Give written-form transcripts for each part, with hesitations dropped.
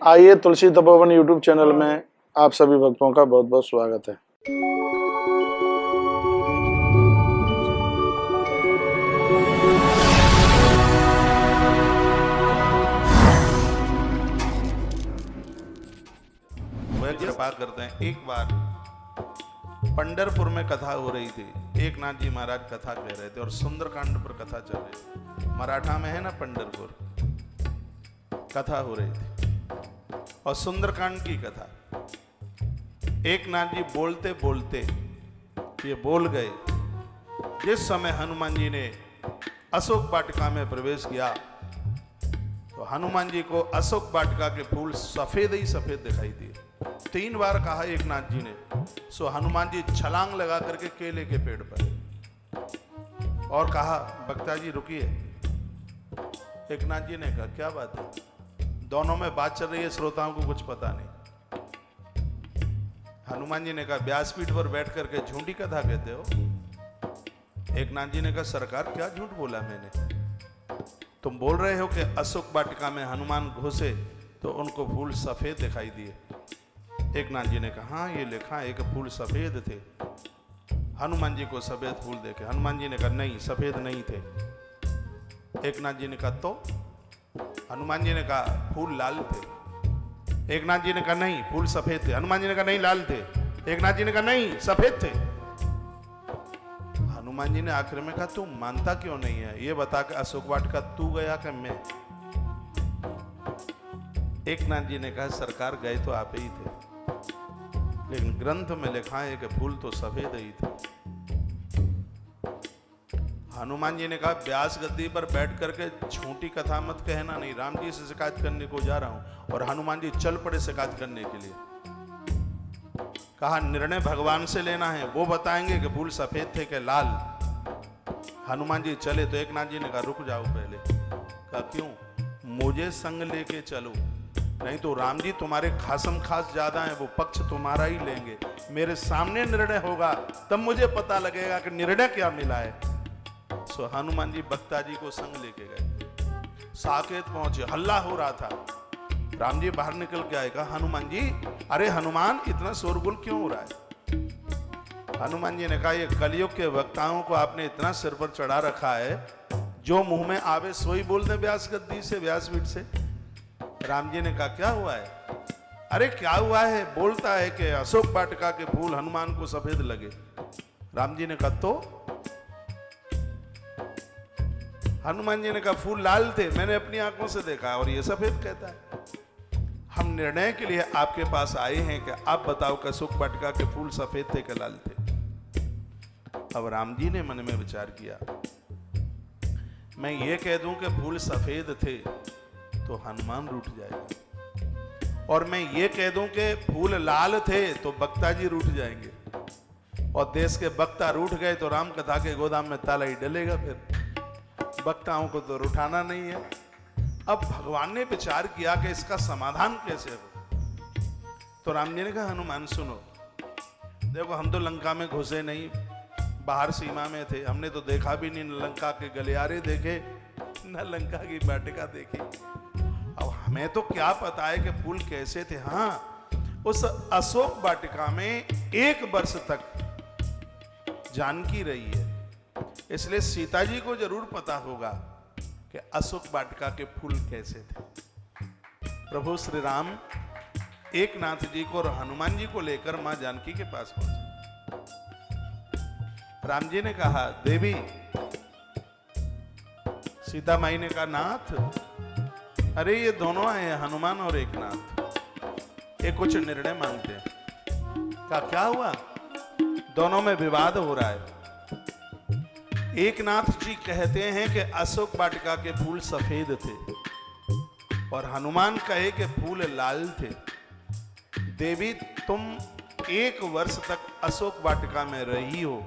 आइए तुलसी Tapovan YouTube channel में आप सभी भक्तों का बहुत बहुत स्वागत है। वह कृपा करते हैं। एक बार पंढरपुर में कथा हो रही थी। एक नाथ जी महाराज कथा कह रहे थे और सुंदरकांड पर कथा चल रही थी। मराठा में है ना पंढरपुर, कथा हो रही थी और सुंदरकांड की कथा। एक नाथ जी बोलते बोलते ये बोल गए, जिस समय हनुमान जी ने अशोक वाटिका में प्रवेश किया तो हनुमान जी को अशोक वाटिका के फूल सफेद ही सफेद दिखाई दिए। 3 बार कहा एक नाथ जी ने। सो हनुमान जी छलांग लगा करके केले के पेड़ पर और कहा, बक्ता जी रुकिए। एक नाथ जी ने कहा, क्या बात है? दोनों में बात चल रही है, श्रोताओं को कुछ पता नहीं। हनुमान जी ने कहा, व्यासपीठ पर बैठ करके झूठी कथा कहते हो। एक नाथ जी ने कहा, सरकार क्या झूठ बोला मैंने? तुम बोल रहे हो कि अशोक वाटिका में हनुमान घुसे तो उनको फूल सफेद दिखाई दिए। एक नाथ जी ने कहा, हाँ ये लिखा है, एक फूल सफेद थे। हनुमान जी को सफेद फूल देखे। हनुमान जी ने कहा, नहीं सफेद नहीं थे। एक नाथ जी ने कहा, तो? हनुमान जी ने कहा, फूल लाल थे। एक नाथ जी ने कहा, नहीं फूल सफेद थे। हनुमान जी ने कहा, नहीं लाल थे। एक नाथ जी ने कहा, नहीं सफेद थे। हनुमान जी ने आखिर में कहा, तू मानता क्यों नहीं है? ये बता के अशोक वाटिका तू गया कि मैं? एक नाथ जी ने कहा, सरकार गए तो आप ही थे, लेकिन ग्रंथ में लिखा है कि फूल तो सफेद ही थे। हनुमान जी ने कहा, व्यास गद्दी पर बैठ करके झूठी कथा मत कहना। नहीं, राम जी से शिकायत करने को जा रहा हूं। और हनुमान जी चल पड़े शिकायत करने के लिए। कहा, निर्णय भगवान से लेना है, वो बताएंगे कि फूल सफेद थे कि लाल। हनुमान जी चले तो एक नाथ जी ने कहा, रुक जाओ पहले। कहा, क्यों? मुझे संग लेके चलो, नहीं तो राम जी तुम्हारे खासम खास ज्यादा हैं, वो पक्ष तुम्हारा ही लेंगे। मेरे सामने निर्णय होगा तब मुझे पता लगेगा कि निर्णय क्या मिला है। सो हनुमान जी बक्ता जी को संग लेके गए। साकेत पहुंचे, हल्ला हो रहा था। राम जी बाहर निकल के आए, कहा, हनुमान जी, अरे हनुमान इतना शोरगुल क्यों हो रहा है? हनुमान जी ने कहा, ये कलयुग के वक्ताओं को आपने इतना सिर पर चढ़ा रखा है, जो मुंह में आवे सोई बोल दे व्यास गद्दी से, व्यासपीठ से। राम जी ने कहा, क्या हुआ है? अरे क्या हुआ है? बोलता है कि अशोक वाटिका के फूल हनुमान को सफेद लगे। राम जी ने कहा, तो? हनुमान जी ने कहा, फूल लाल थे, मैंने अपनी आंखों से देखा और ये सफेद कहता है। हम निर्णय के लिए आपके पास आए हैं कि आप बताओ कि अशोक वाटिका के फूल सफेद थे कि लाल थे? अब राम जी ने मन में विचार किया, मैं ये कह दूं कि फूल सफेद थे तो हनुमान रूठ जाएगा, और मैं ये कह दूं कि फूल लाल थे तो बक्ता जी रूठ जाएंगे, और देश के बक्ता रूठ गए तो राम कथा के गोदाम में ताला ही डलेगा। फिर बक्ताओं को तो रुठाना नहीं है। अब भगवान ने विचार किया कि इसका समाधान कैसे हो। तो राम जी ने कहा, हनुमान सुनो, देखो हम तो लंका में घुसे नहीं, बाहर सीमा में थे, हमने तो देखा भी नहीं, न लंका के गलियारे देखे न लंका की वाटिका देखी। अब हमें तो क्या पता है कि फूल कैसे थे। हाँ, उस अशोक वाटिका में 1 वर्ष तक जानकी रही है, इसलिए सीता जी को जरूर पता होगा कि अशोक वाटिका के फूल कैसे थे। प्रभु श्री राम एक नाथ जी को और हनुमान जी को लेकर मां जानकी के पास पहुंचे। राम जी ने कहा, देवी। सीता माई ने कहा, नाथ, अरे ये दोनों आए हैं, हनुमान और एक नाथ, ये कुछ निर्णय मांगते हैं। कहा, क्या हुआ? दोनों में विवाद हो रहा है। एक नाथ जी कहते हैं कि अशोक वाटिका के फूल सफेद थे और हनुमान कहे कि फूल लाल थे। देवी, तुम 1 वर्ष तक अशोक वाटिका में रही हो,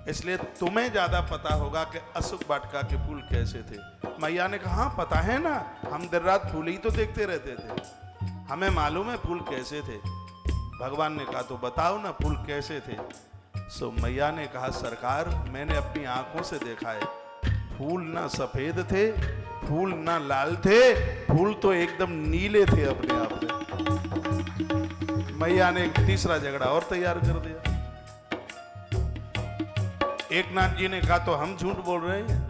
इसलिए तुम्हें ज्यादा पता होगा कि अशोक वाटिका के फूल कैसे थे। मैया ने कहा, हाँ पता है ना, हम दिन रात फूल ही तो देखते रहते थे, हमें मालूम है फूल कैसे थे। भगवान ने कहा, तो बताओ ना फूल कैसे थे? सो मैया ने कहा, सरकार मैंने अपनी आंखों से देखा है, फूल ना सफेद थे फूल ना लाल थे, फूल तो एकदम नीले थे अपने आप में। मैया ने एक तीसरा झगड़ा और तैयार कर दिया। एकनाथ जी ने कहा तो हम झूठ बोल रहे हैं।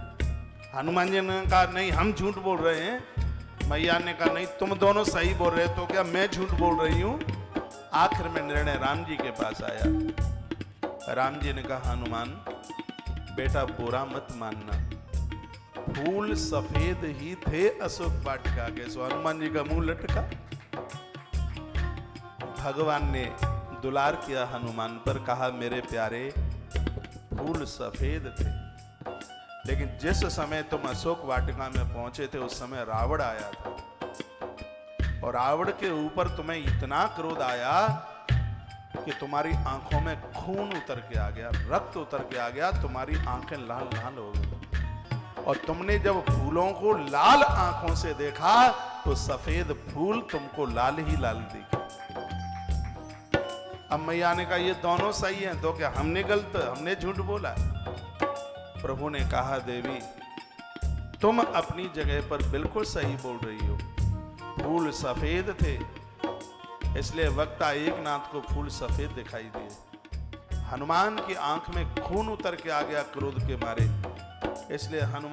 हनुमान जी ने कहा नहीं हम झूठ बोल रहे हैं। मैया ने कहा नहीं तुम दोनों सही बोल रहे, तो क्या मैं झूठ बोल रही हूं। आखिर में निर्णय राम जी के पास आया। राम जी ने कहा हनुमान बेटा बुरा मत मानना, फूल सफेद ही थे अशोक वाटिका के। सो हनुमान जी का मुंह लटका। भगवान ने दुलार किया हनुमान पर, कहा मेरे प्यारे फूल सफेद थे, लेकिन जिस समय तुम अशोक वाटिका में पहुंचे थे उस समय रावण आया था, और रावण के ऊपर तुम्हें इतना क्रोध आया कि तुम्हारी आंखों में खून उतर के आ गया, रक्त उतर के आ गया, तुम्हारी आंखें लाल लाल हो गई, और तुमने जब फूलों को लाल आंखों से देखा तो सफेद फूल तुमको लाल ही लाल दिखे। अब मैया ने कहा ये दोनों सही हैं, तो क्या हमने गलत, हमने झूठ बोला। प्रभु ने कहा देवी तुम अपनी जगह पर बिल्कुल सही बोल रही हो, फूल सफेद थे इसलिए वक्ता एकनाथ को फूल सफेद दिखाई दिए। हनुमान की आंख में खून उतर के आ गया क्रोध के मारे, इसलिए हनुमान